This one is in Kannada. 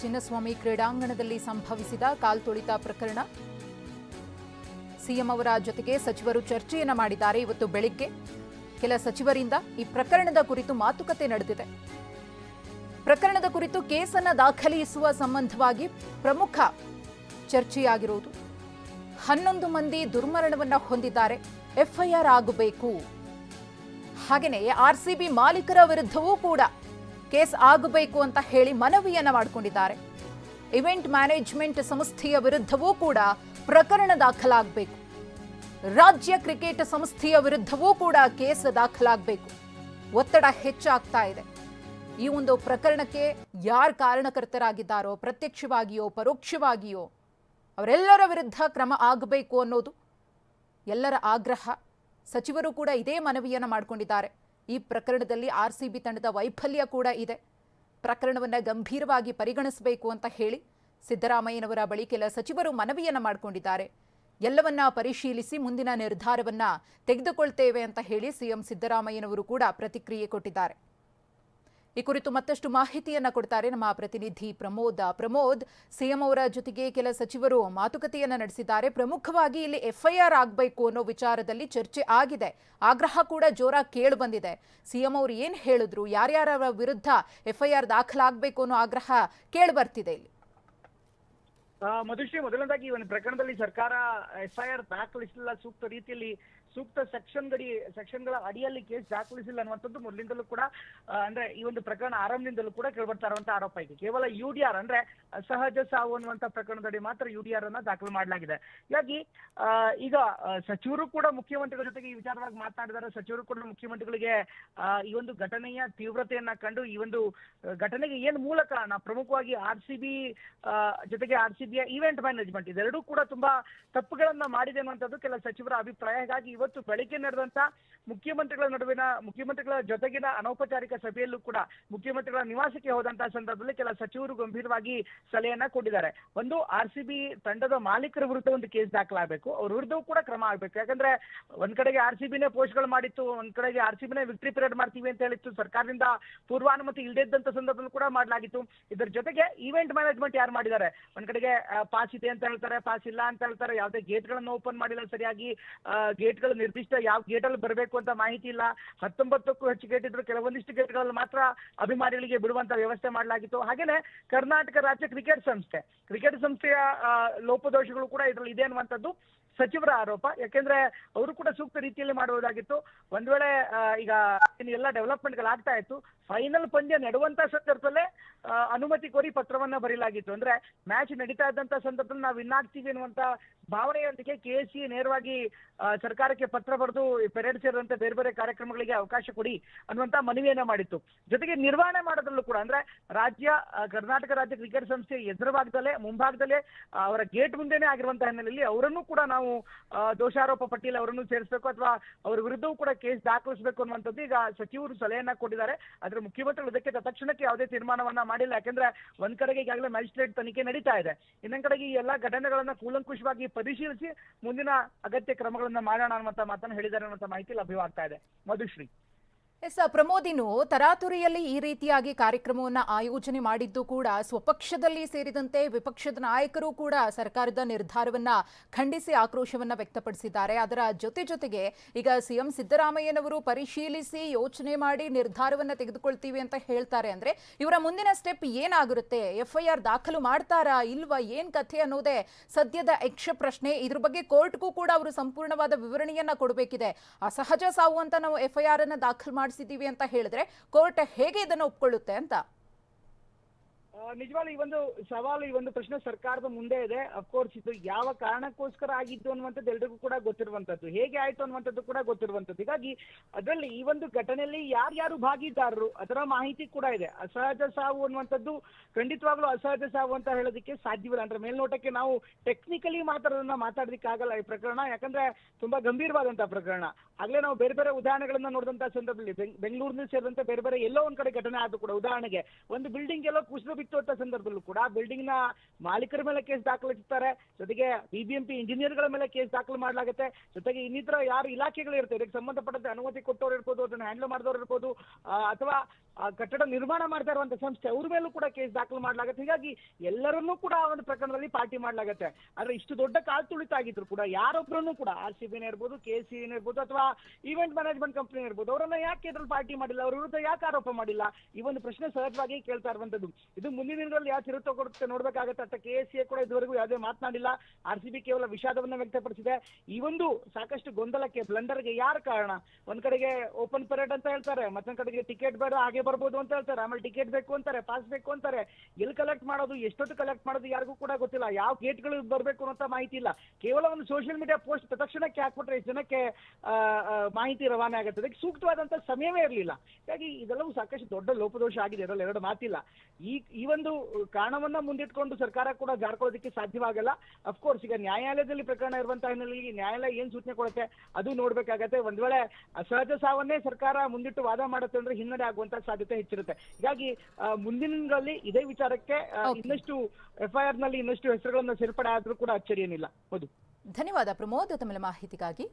ಚಿನ್ನಸ್ವಾಮಿ ಕ್ರೀಡಾಂಗಣದಲ್ಲಿ ಸಂಭವಿಸಿದ ಕಾಲ್ತುಳಿತ ಪ್ರಕರಣ. ಸಿಎಂ ಅವರ ಜೊತೆಗೆ ಸಚಿವರು ಚರ್ಚೆಯನ್ನ ಮಾಡಿದ್ದಾರೆ. ಇವತ್ತು ಬೆಳಿಗ್ಗೆ ಕೆಲ ಸಚಿವರಿಂದ ಈ ಪ್ರಕರಣದ ಕುರಿತು ಮಾತುಕತೆ ನಡೆದಿದೆ. ಪ್ರಕರಣದ ಕುರಿತು ಕೇಸನ್ನ ದಾಖಲಿಸುವ ಸಂಬಂಧವಾಗಿ ಪ್ರಮುಖ ಚರ್ಚೆಯಾಗಿರುವುದು. 11 ಮಂದಿ ದುರ್ಮರಣವನ್ನ ಹೊಂದಿದ್ದಾರೆ, ಎಫ್ಐಆರ್ ಆಗಬೇಕು. ಹಾಗೆಯೇ ಆರ್ಸಿಬಿ ಮಾಲೀಕರ ವಿರುದ್ಧವೂ ಕೂಡ ಕೇಸ್ ಆಗಬೇಕು ಅಂತ ಹೇಳಿ ಮನವಿಯನ್ನ ಮಾಡಿಕೊಂಡಿದ್ದಾರೆ. ಇವೆಂಟ್ ಮ್ಯಾನೇಜ್ಮೆಂಟ್ ಸಂಸ್ಥೆಯ ವಿರುದ್ಧವೂ ಕೂಡ ಪ್ರಕರಣ ದಾಖಲಾಗಬೇಕು. ರಾಜ್ಯ ಕ್ರಿಕೆಟ್ ಸಂಸ್ಥೆಯ ವಿರುದ್ಧವೂ ಕೂಡ ಕೇಸ್ ದಾಖಲಾಗಬೇಕು. ಒತ್ತಡ ಹೆಚ್ಚಾಗ್ತಾ ಇದೆ. ಈ ಒಂದು ಪ್ರಕರಣಕ್ಕೆ ಯಾರು ಕಾರಣಕರ್ತರಾಗಿದ್ದಾರೋ, ಪ್ರತ್ಯಕ್ಷವಾಗಿಯೋ ಪರೋಕ್ಷವಾಗಿಯೋ ಅವರೆಲ್ಲರ ವಿರುದ್ಧ ಕ್ರಮ ಆಗಬೇಕು ಅನ್ನೋದು ಎಲ್ಲರ ಆಗ್ರಹ. ಸಚಿವರು ಕೂಡ ಇದೇ ಮನವಿಯನ್ನು ಮಾಡಿಕೊಂಡಿದ್ದಾರೆ. ಈ ಪ್ರಕರಣದಲ್ಲಿ ಆರ್ಸಿಬಿ ತಂಡದ ವೈಫಲ್ಯ ಕೂಡ ಇದೆ. ಪ್ರಕರಣವನ್ನು ಗಂಭೀರವಾಗಿ ಪರಿಗಣಿಸಬೇಕು ಅಂತ ಹೇಳಿ ಸಿದ್ದರಾಮಯ್ಯನವರ ಬಳಿ ಕೆಲ ಸಚಿವರು ಮನವಿಯನ್ನು ಮಾಡಿಕೊಂಡಿದ್ದಾರೆ. ಎಲ್ಲವನ್ನ ಪರಿಶೀಲಿಸಿ ಮುಂದಿನ ನಿರ್ಧಾರವನ್ನ ತೆಗೆದುಕೊಳ್ತೇವೆ ಅಂತ ಹೇಳಿ ಸಿಎಂ ಸಿದ್ದರಾಮಯ್ಯನವರು ಕೂಡ ಪ್ರತಿಕ್ರಿಯೆ ಕೊಟ್ಟಿದ್ದಾರೆ. ಈ ಕುರಿತು ಮತ್ತಷ್ಟು ಮಾಹಿತಿಯನ್ನ ಕೊಡ್ತಾರೆ ನಮ್ಮ ಪ್ರತಿನಿಧಿ ಪ್ರಮೋದ್. ಸಿಎಂ ಅವರ ಜೊತೆಗೆ ಕೆಲ ಸಚಿವರು ಮಾತುಕತೆಯನ್ನ ನಡೆಸಿದ್ದಾರೆ. ಪ್ರಮುಖವಾಗಿ ಇಲ್ಲಿ ಎಫ್ಐಆರ್ ಆಗಬೇಕು ಅನ್ನೋ ವಿಚಾರದಲ್ಲಿ ಚರ್ಚೆ ಆಗಿದೆ. ಆಗ್ರಹ ಕೂಡ ಜೋರಾಗಿ ಕೇಳಿ ಬಂದಿದೆ. ಸಿಎಂ ಅವರು ಏನ್ ಹೇಳಿದ್ರು, ಯಾರ್ಯಾರ ವಿರುದ್ಧ ಎಫ್ಐಆರ್ ದಾಖಲಾಗಬೇಕು ಅನ್ನೋ ಆಗ್ರಹ ಕೇಳಿ ಬರ್ತಿದೆ ಇಲ್ಲಿ. ಮಧುಶ್ರೀ, ಮೊದಲನೇದಾಗಿ ಈ ಒಂದು ಪ್ರಕರಣದಲ್ಲಿ ಸರ್ಕಾರ ಎಫ್ಐಆರ್ ದಾಖಲಿಸಲಿಲ್ಲ, ಸೂಕ್ತ ರೀತಿಯಲ್ಲಿ ಸೂಕ್ತ ಸೆಕ್ಷನ್ಗಳ ಅಡಿಯಲ್ಲಿ ಕೇಸ್ ದಾಖಲಿಸಿಲ್ಲ ಅನ್ನುವಂಥದ್ದು ಮೊದಲಿಂದಲೂ ಕೂಡ ಅಂದ್ರೆ ಈ ಒಂದು ಪ್ರಕರಣ ಆರಂಭದಿಂದಲೂ ಕೂಡ ಕೇಳ್ಬರ್ತಾ ಇರುವಂತಹ ಆರೋಪ ಇದೆ. ಕೇವಲ ಯುಡಿಆರ್ ಅಂದ್ರೆ ಅಸಹಜ ಸಾವು ಅನ್ನುವಂತ ಪ್ರಕರಣದಡಿ ಮಾತ್ರ ಯುಡಿಆರ್ ಅನ್ನ ದಾಖಲು ಮಾಡಲಾಗಿದೆ. ಹೀಗಾಗಿ ಈಗ ಸಚಿವರು ಕೂಡ ಮುಖ್ಯಮಂತ್ರಿಗಳ ಜೊತೆಗೆ ಈ ವಿಚಾರವಾಗಿ ಮಾತನಾಡಿದ್ದಾರೆ. ಸಚಿವರು ಕೂಡ ಮುಖ್ಯಮಂತ್ರಿಗಳಿಗೆ ಈ ಒಂದು ಘಟನೆಯ ತೀವ್ರತೆಯನ್ನ ಕಂಡು ಈ ಒಂದು ಘಟನೆಗೆ ಏನ್ ಮೂಲ ಕಾರಣ, ಪ್ರಮುಖವಾಗಿ ಆರ್ಸಿಬಿ ಜೊತೆಗೆ ಆರ್ಸಿಬಿಯ ಇವೆಂಟ್ ಮ್ಯಾನೇಜ್ಮೆಂಟ್ ಇದೆರಡೂ ಕೂಡ ತುಂಬಾ ತಪ್ಪುಗಳನ್ನ ಮಾಡಿದೆ ಅನ್ನುವಂಥದ್ದು ಕೆಲ ಸಚಿವರ ಅಭಿಪ್ರಾಯ. ಹಾಗಾಗಿ ಇವತ್ತು ಬೆಳಿಗ್ಗೆ ನಡೆದಂತ ಮುಖ್ಯಮಂತ್ರಿಗಳ ಜೊತೆಗಿನ ಅನೌಪಚಾರಿಕ ಸಭೆಯಲ್ಲೂ ಕೂಡ ಮುಖ್ಯಮಂತ್ರಿಗಳ ನಿವಾಸಕ್ಕೆ ಹೋದಂತಹ ಸಂದರ್ಭದಲ್ಲಿ ಕೆಲ ಸಚಿವರು ಗಂಭೀರವಾಗಿ ಸಲಹೆಯನ್ನ ಕೊಟ್ಟಿದ್ದಾರೆ. ಒಂದು, ಆರ್ಸಿಬಿ ತಂಡದ ಮಾಲೀಕರ ವಿರುದ್ಧ ಒಂದು ಕೇಸ್ ದಾಖಲಾಗಬೇಕು, ಅವ್ರ ವಿರುದ್ಧವೂ ಕೂಡ ಕ್ರಮ ಆಗ್ಬೇಕು. ಯಾಕಂದ್ರೆ ಒಂದ್ ಕಡೆಗೆ ಆರ್ಸಿಬಿನೇ ಪೋಸ್ಟ್ಗಳು ಮಾಡಿತ್ತು, ಒಂದ್ ಕಡೆಗೆ ಆರ್ಸಿಬಿನೇ ವಿಕ್ಟ್ರಿ ಪೀರಿಯಡ್ ಮಾಡ್ತೀವಿ ಅಂತ ಹೇಳಿತ್ತು, ಸರ್ಕಾರದಿಂದ ಪೂರ್ವಾನುಮತಿ ಇಲ್ಲದೇ ಇದ್ದಂತ ಸಂದರ್ಭದಲ್ಲಿ ಕೂಡ ಮಾಡಲಾಗಿತ್ತು. ಇದರ ಜೊತೆಗೆ ಇವೆಂಟ್ ಮ್ಯಾನೇಜ್ಮೆಂಟ್ ಯಾರು ಮಾಡಿದ್ದಾರೆ, ಒಂದ್ ಕಡೆಗೆ ಪಾಸ್ ಇದೆ ಅಂತ ಹೇಳ್ತಾರೆ, ಪಾಸ್ ಇಲ್ಲ ಅಂತ ಹೇಳ್ತಾರೆ, ಯಾವುದೇ ಗೇಟ್ ಗಳನ್ನ ಓಪನ್ ಮಾಡಿಲ್ಲ, ಸರಿಯಾಗಿ ಗೇಟ್ ಗಳು ನಿರ್ದಿಷ್ಟ ಯಾವ ಗೇಟ್ ಅಲ್ಲಿ ಬರಬೇಕು ಅಂತ ಮಾಹಿತಿ ಇಲ್ಲ, 19ಕ್ಕೂ ಹೆಚ್ಚು ಗೇಟ್ ಇದ್ರು, ಕೆಲವೊಂದಿಷ್ಟು ಗೇಟ್ಗಳಲ್ಲಿ ಮಾತ್ರ ಅಭಿಮಾನಿಗಳಿಗೆ ಬಿಡುವಂತ ವ್ಯವಸ್ಥೆ ಮಾಡಲಾಗಿತ್ತು. ಹಾಗೇನೆ ಕರ್ನಾಟಕ ರಾಜ್ಯ ಕ್ರಿಕೆಟ್ ಸಂಸ್ಥೆಯ ಲೋಪದೋಷಗಳು ಕೂಡ ಇದರಲ್ಲಿ ಇದೆ ಅನ್ನುವಂಥದ್ದು ಸಚಿವರ ಆರೋಪ. ಯಾಕೆಂದ್ರೆ ಅವರು ಕೂಡ ಸೂಕ್ತ ರೀತಿಯಲ್ಲಿ ಮಾಡುವುದಾಗಿತ್ತು. ಒಂದ್ ವೇಳೆ ಈಗ ಎಲ್ಲ ಡೆವಲಪ್ಮೆಂಟ್ಗಳಾಗ್ತಾ ಇತ್ತು, ಫೈನಲ್ ಪಂದ್ಯ ನೆಡುವಂತ ಸಂದರ್ಭದಲ್ಲೇ ಅನುಮತಿ ಕೋರಿ ಪತ್ರವನ್ನ ಬರೀಲಾಗಿತ್ತು. ಅಂದ್ರೆ ಮ್ಯಾಚ್ ನಡೀತಾ ಇದ್ದಂತ ಸಂದರ್ಭದಲ್ಲಿ ನಾವು ವಿನ್ ಆಗ್ತೀವಿ ಅನ್ನುವಂತ ಭಾವನೆಯೊಂದಿಗೆ ಕೆಎಸ್ಸಿ ನೇರವಾಗಿ ಸರ್ಕಾರಕ್ಕೆ ಪತ್ರ ಬರೆದು ಪೆರೇಡ್ ಸೇರಿದಂತೆ ಬೇರೆ ಬೇರೆ ಕಾರ್ಯಕ್ರಮಗಳಿಗೆ ಅವಕಾಶ ಕೊಡಿ ಅನ್ನುವಂತ ಮನವಿಯನ್ನ ಮಾಡಿತ್ತು. ಜೊತೆಗೆ ನಿರ್ವಹಣೆ ಮಾಡೋದ್ರಲ್ಲೂ ಕೂಡ ಅಂದ್ರೆ ಕರ್ನಾಟಕ ರಾಜ್ಯ ಕ್ರಿಕೆಟ್ ಸಂಸ್ಥೆ ಎದುರು ಭಾಗದಲ್ಲೇ ಮುಂಭಾಗದಲ್ಲೇ ಅವರ ಗೇಟ್ ಮುಂದೆನೇ ಆಗಿರುವಂತಹ ಹಿನ್ನೆಲೆಯಲ್ಲಿ ಅವರನ್ನು ಕೂಡ ನಾವು ದೋಷಾರೋಪ ಪಟ್ಟಿಯಲ್ಲಿ ಅವರನ್ನು ಸೇರಿಸಬೇಕು ಅಥವಾ ಅವರ ವಿರುದ್ಧವೂ ಕೂಡ ಕೇಸ್ ದಾಖಲಿಸಬೇಕು ಅನ್ನುವಂಥದ್ದು ಈಗ ಸಚಿವರು ಸಲಹೆಯನ್ನ ಕೊಟ್ಟಿದ್ದಾರೆ. ಆದ್ರೆ ಮುಖ್ಯಮಂತ್ರಿಗಳು ಇದಕ್ಕೆ ತಕ್ಷಣಕ್ಕೆ ಯಾವುದೇ ತೀರ್ಮಾನವನ್ನ ಮಾಡಿಲ್ಲ. ಯಾಕಂದ್ರೆ ಒಂದ್ ಕಡೆಗೆ ಈಗಾಗಲೇ ಮ್ಯಾಜಿಸ್ಟ್ರೇಟ್ ತನಿಖೆ ನಡೀತಾ ಇದೆ, ಇನ್ನೊಂದ್ ಕಡೆಗೆ ಈ ಎಲ್ಲಾ ಘಟನೆಗಳನ್ನ ಕೂಲಂಕುಷವಾಗಿ ಪರಿಶೀಲಿಸಿ ಮುಂದಿನ ಅಗತ್ಯ ಕ್ರಮಗಳನ್ನ ಮಾಡೋಣ ಅನ್ನುವಂತ ಮಾತನ್ನು ಹೇಳಿದ್ದಾರೆ ಅನ್ನುವಂತ ಮಾಹಿತಿ ಲಭ್ಯವಾಗ್ತಾ ಇದೆ. ಮಧುಶ್ರೀ. ಪ್ರಮೋದ್, ಇನ್ನು ತರಾತುರಿಯಲ್ಲಿ ಈ ರೀತಿಯಾಗಿ ಕಾರ್ಯಕ್ರಮವನ್ನು ಆಯೋಜನೆ ಮಾಡಿದ್ದು ಕೂಡ ಸ್ವಪಕ್ಷದಲ್ಲಿ ಸೇರಿದಂತೆ ವಿಪಕ್ಷದ ನಾಯಕರು ಕೂಡ ಸರ್ಕಾರದ ನಿರ್ಧಾರವನ್ನ ಖಂಡಿಸಿ ಆಕ್ರೋಶವನ್ನ ವ್ಯಕ್ತಪಡಿಸಿದ್ದಾರೆ. ಅದರ ಜೊತೆಗೆ ಈಗ ಸಿಎಂ ಸಿದ್ದರಾಮಯ್ಯನವರು ಪರಿಶೀಲಿಸಿ ಯೋಚನೆ ಮಾಡಿ ನಿರ್ಧಾರವನ್ನ ತೆಗೆದುಕೊಳ್ತೀವಿ ಅಂತ ಹೇಳ್ತಾರೆ. ಅಂದ್ರೆ ಇವರ ಮುಂದಿನ ಸ್ಟೆಪ್ ಏನಾಗಿರುತ್ತೆ? ಎಫ್ಐಆರ್ ದಾಖಲು ಮಾಡ್ತಾರಾ ಇಲ್ವಾ, ಏನ್ ಕಥೆ ಅನ್ನೋದೇ ಸದ್ಯದ ಯಕ್ಷ ಪ್ರಶ್ನೆ. ಇದ್ರ ಬಗ್ಗೆ ಕೋರ್ಟ್ಗೂ ಕೂಡ ಅವರು ಸಂಪೂರ್ಣವಾದ ವಿವರಣೆಯನ್ನ ಕೊಡಬೇಕಿದೆ. ಅಸಹಜ ಸಾವು ಅಂತ ನಾವು ಎಫ್ಐಆರ್ ಅನ್ನ ದಾಖಲು ಮಾಡಿಸಿದ್ದೀವಿ ಅಂತ ಹೇಳಿದ್ರೆ ಕೋರ್ಟ್ ಹೇಗೆ ಇದನ್ನು ಒಪ್ಕೊಳ್ಳುತ್ತೆ ಅಂತ? ನಿಜವಾಗ್ಲೂ ಈ ಒಂದು ಸವಾಲು, ಈ ಒಂದು ಪ್ರಶ್ನೆ ಸರ್ಕಾರದ ಮುಂದೆ ಇದೆ. ಅಫ್ಕೋರ್ಸ್ ಇದು ಯಾವ ಕಾರಣಕ್ಕೋಸ್ಕರ ಆಗಿದ್ದು ಅನ್ನುವಂಥದ್ದು ಎಲ್ರಿಗೂ ಕೂಡ ಗೊತ್ತಿರುವಂತದ್ದು, ಹೇಗೆ ಆಯ್ತು ಅನ್ನುವಂಥದ್ದು ಕೂಡ ಗೊತ್ತಿರುವಂತದ್ದು. ಹೀಗಾಗಿ ಅದರಲ್ಲಿ ಈ ಒಂದು ಘಟನೆಯಲ್ಲಿ ಯಾರ್ಯಾರು ಭಾಗಿದಾರರು ಅದರ ಮಾಹಿತಿ ಕೂಡ ಇದೆ. ಅಸಹಜ ಸಾವು ಅನ್ನುವಂಥದ್ದು ಖಂಡಿತವಾಗ್ಲೂ ಅಸಹಜ ಸಾವು ಅಂತ ಹೇಳೋದಕ್ಕೆ ಸಾಧ್ಯವಿಲ್ಲ. ಅಂದ್ರೆ ಮೇಲ್ನೋಟಕ್ಕೆ ನಾವು ಟೆಕ್ನಿಕಲಿ ಮಾತಾಡೋದಕ್ಕೆ ಆಗಲ್ಲ ಈ ಪ್ರಕರಣ, ಯಾಕಂದ್ರೆ ತುಂಬಾ ಗಂಭೀರವಾದಂತಹ ಪ್ರಕರಣ. ಆಗ್ಲೇ ನಾವು ಬೇರೆ ಬೇರೆ ಉದಾಹರಣೆಗಳನ್ನ ನೋಡಿದಂತಹ ಸಂದರ್ಭದಲ್ಲಿ ಬೆಂಗಳೂರಿನ ಸೇರಿದಂತೆ ಬೇರೆ ಬೇರೆ ಎಲ್ಲೋ ಒಂದ್ ಕಡೆ ಘಟನೆ ಆದ್ರೂ ಕೂಡ, ಉದಾಹರಣೆಗೆ ಒಂದು ಬಿಲ್ಡಿಂಗ್ ಎಲ್ಲೋ ಕುಸಿದು ಇತ್ತು ಅಂತ ಸಂದರ್ಭದಲ್ಲೂ ಕೂಡ ಬಿಲ್ಡಿಂಗ್ ನ ಮಾಲೀಕರ ಮೇಲೆ ಕೇಸ್ ದಾಖಲಿಸ್ತಾರೆ, ಜೊತೆಗೆ ಬಿಬಿಎಂಪಿ ಇಂಜಿನಿಯರ್ಗಳ ಮೇಲೆ ಕೇಸ್ ದಾಖಲು ಮಾಡಲಾಗುತ್ತೆ, ಜೊತೆಗೆ ಇನ್ನಿತರ ಯಾರು ಇಲಾಖೆಗಳು ಇರ್ತವೆ ಇದಕ್ಕೆ ಸಂಬಂಧಪಟ್ಟಂತೆ ಅನುಮತಿ ಕೊಟ್ಟವ್ರು ಇರ್ಬೋದು, ಅದನ್ನ ಹ್ಯಾಂಡಲ್ ಮಾಡಿದವ್ರು ಇರ್ಬೋದು, ಅಥವಾ ಕಟ್ಟಡ ನಿರ್ಮಾಣ ಮಾಡ್ತಾ ಇರುವಂತ ಸಂಸ್ಥೆ ಅವ್ರ ಮೇಲೂ ಕೂಡ ಕೇಸ್ ದಾಖಲು ಮಾಡಲಾಗುತ್ತೆ. ಹೀಗಾಗಿ ಎಲ್ಲರನ್ನೂ ಕೂಡ ಆ ಒಂದು ಪ್ರಕರಣದಲ್ಲಿ ಪಾರ್ಟಿ ಮಾಡಲಾಗುತ್ತೆ. ಆದ್ರೆ ಇಷ್ಟು ದೊಡ್ಡ ಕಾಲ್ ತುಳಿತ ಆಗಿದ್ರು ಕೂಡ ಯಾರೊಬ್ಬರನ್ನು ಕೂಡ RCB ಇರ್ಬೋದು, KCE ಇರ್ಬೋದು, ಅಥವಾ ಈವೆಂಟ್ ಮ್ಯಾನೇಜ್ಮೆಂಟ್ ಕಂಪನಿ ಇರ್ಬೋದು, ಅವರನ್ನ ಯಾಕೆ ಇದ್ರಲ್ಲಿ ಪಾರ್ಟಿ ಮಾಡಿಲ್ಲ, ಅವ್ರ ವಿರುದ್ಧ ಯಾಕೆ ಆರೋಪ ಮಾಡಿಲ್ಲ, ಈ ಒಂದು ಪ್ರಶ್ನೆ ಸಹಜವಾಗಿ ಕೇಳ್ತಾ ಇರುವಂತದ್ದು. ಇದು ಮುಂದಿನ ದಿನಗಳಲ್ಲಿ ಯಾವ ತಿರುವು ಕೊಡುತ್ತೆ ನೋಡ್ಬೇಕಾಗತ್ತೆ ಅಂತ KCA ಕೂಡ ಇದುವರೆಗೂ ಯಾವುದೇ ಮಾತನಾಡಿಲ್ಲ. RCB ಕೇವಲ ವಿಷಾದವನ್ನ ವ್ಯಕ್ತಪಡಿಸಿದೆ. ಈ ಒಂದು ಸಾಕಷ್ಟು ಗೊಂದಲಕ್ಕೆ ಬ್ಲಂಡರ್ಗೆ ಯಾರು ಕಾರಣ? ಒಂದ್ ಕಡೆಗೆ ಓಪನ್ ಪರೇಡ್ ಅಂತ ಹೇಳ್ತಾರೆ, ಮತ್ತೊಂದ್ ಕಡೆಗೆ ಟಿಕೆಟ್ ಬೇಡ ಹಾಗೆ ಬರ್ಬೋದು ಅಂತ ಹೇಳ್ತಾರೆ, ಆಮೇಲೆ ಟಿಕೆಟ್ ಬೇಕು ಅಂತಾರೆ, ಪಾಸ್ ಬೇಕು ಅಂತಾರೆ. ಎಲ್ಲಿ ಕಲೆಕ್ಟ್ ಮಾಡೋದು, ಎಷ್ಟೊತ್ತು ಕಲೆಕ್ಟ್ ಮಾಡೋದು ಯಾರಿಗೂ ಕೂಡ ಗೊತ್ತಿಲ್ಲ. ಯಾವ ಗೇಟ್ಗಳು ಬರಬೇಕು ಅಂತ ಮಾಹಿತಿ ಇಲ್ಲ. ಕೇವಲ ಒಂದು ಸೋಷಿಯಲ್ ಮೀಡಿಯಾ ಪೋಸ್ಟ್ ತಕ್ಷಣಕ್ಕೆ ಹಾಕ್ಬಿಟ್ರೆ ಎಷ್ಟು ಜನಕ್ಕೆ ಮಾಹಿತಿ ರವಾನೆ ಆಗುತ್ತೆ, ಅದಕ್ಕೆ ಸೂಕ್ತವಾದಂತ ಸಮಯವೇ ಇರಲಿಲ್ಲ. ಹೀಗಾಗಿ ಇದೆಲ್ಲವೂ ಸಾಕಷ್ಟು ದೊಡ್ಡ ಲೋಪದೋಷ ಆಗಿದೆ, ಇದರಲ್ಲಿ ಎರಡು ಮಾತಿಲ್ಲ. ಈ ಒಂದು ಕಾರಣವನ್ನ ಮುಂದಿಟ್ಕೊಂಡು ಸರ್ಕಾರ ಕೂಡ ಜಾರ್ಕೊಳ್ಳೋದಕ್ಕೆ ಸಾಧ್ಯವಾಗಲ್ಲ. ಅಫ್ಕೋರ್ಸ್ ಈಗ ನ್ಯಾಯಾಲಯದಲ್ಲಿ ಪ್ರಕರಣ ಇರುವಂತಹ ಹಿನ್ನೆಲೆಯಲ್ಲಿ ನ್ಯಾಯಾಲಯ ಏನ್ ಸೂಚನೆ ಕೊಡುತ್ತೆ ಅದು ನೋಡ್ಬೇಕಾಗತ್ತೆ. ಒಂದ್ ವೇಳೆ ಅಸಹಜ ಸಾವನ್ನೇ ಸರ್ಕಾರ ಮುಂದಿಟ್ಟು ವಾದ ಮಾಡುತ್ತೆ ಅಂದ್ರೆ ಹಿನ್ನಡೆ ಆಗುವಂತ ಸಾಧ್ಯತೆ ಹೆಚ್ಚಿರುತ್ತೆ. ಹೀಗಾಗಿ ಮುಂದಿನ ದಿನಗಳಲ್ಲಿ ಇದೇ ವಿಚಾರಕ್ಕೆ ಇನ್ನಷ್ಟು FIR ನಲ್ಲಿ ಇನ್ನಷ್ಟು ಹೆಸರುಗಳನ್ನ ಸೇರ್ಪಡೆ ಆದ್ರೂ ಕೂಡ ಅಚ್ಚರಿ ಏನಿಲ್ಲ. ಹೌದು. ಧನ್ಯವಾದ ಪ್ರಮೋದ್ ತಮ್ಮ ಮಾಹಿತಿಗಾಗಿ.